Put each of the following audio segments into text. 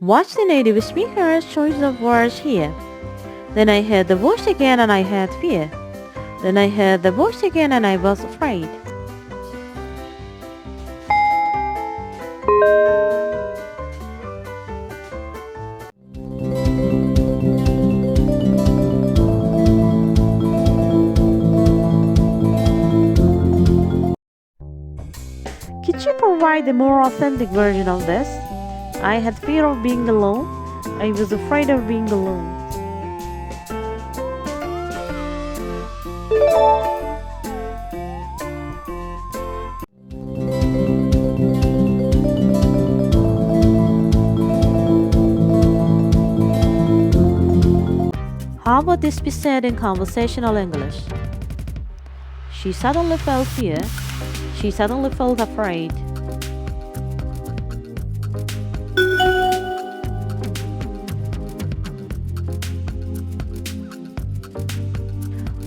Watch the native speaker's choice of words here. Then I heard the voice again and I had fear. Then I heard the voice again and I was afraid. Could you provide a more authentic version of this? I had fear of being alone. I was afraid of being alone. How would this be said in conversational English? She suddenly felt fear. She suddenly felt afraid.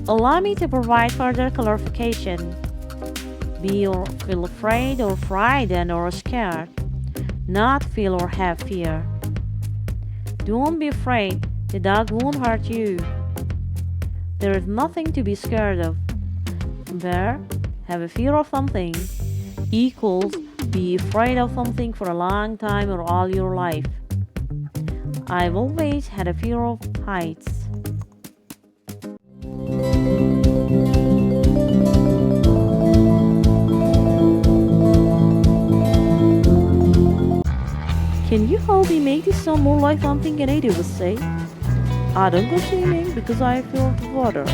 Allow me to provide further clarification. Be or feel afraid or frightened or scared, not feel or have fear. Don't be afraid, the dog won't hurt you. There is nothing to be scared of. Compare, have a fear of something equals be afraid of something for a long time or all your life. I've always had a fear of heights. Can you help me make this sound more like something a native would say? I don't go swimming because I fear of the water.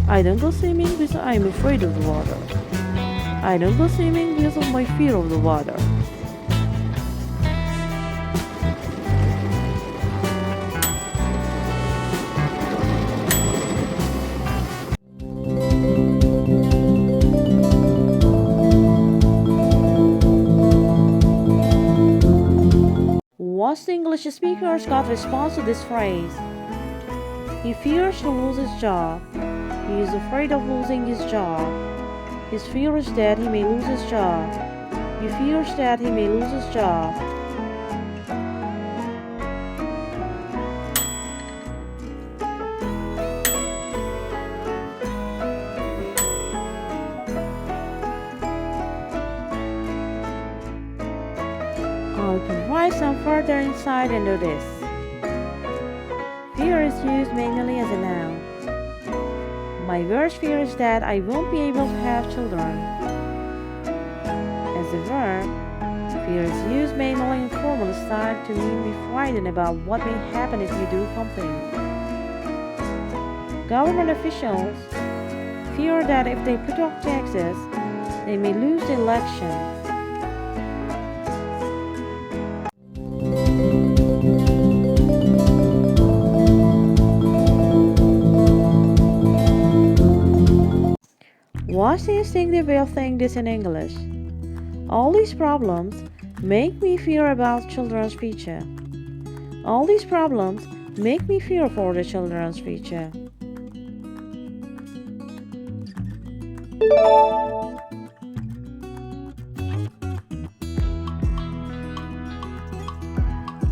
I don't go swimming because I am afraid of the water. I don't go swimming because of my fear of the water. Watch the English speaker's gut response to this phrase. He fears to lose his job. He is afraid of losing his job. His fear is that he may lose his job. He fears that he may lose his job. I'll provide some further insight into this. Fear is used mainly as a noun. My worst fear is that I won't be able to have children. As a verb, fear is used mainly in formal style to mean be frightened about what may happen if you do something. Government officials fear that if they put off taxes, they may lose the election. Watch the instinctive way of saying this in English. All these problems make me fear about children's future. All these problems make me fear for the children's future.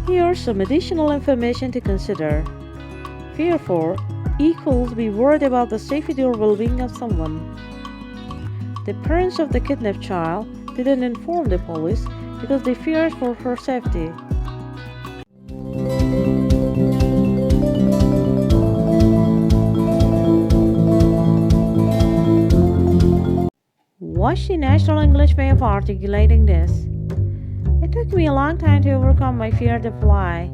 Here's some additional information to consider. Fear for equals be worried about the safety or well-being of someone. The parents of the kidnapped child didn't inform the police because they feared for her safety. Watch the natural English way of articulating this. It took me a long time to overcome my fear to fly.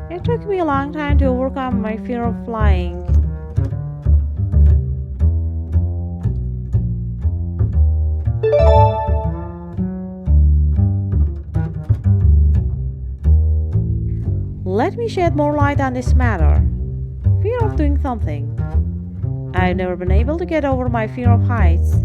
It took me a long time to overcome my fear of flying. Let me shed more light on this matter. Fear of doing something. I've never been able to get over my fear of heights.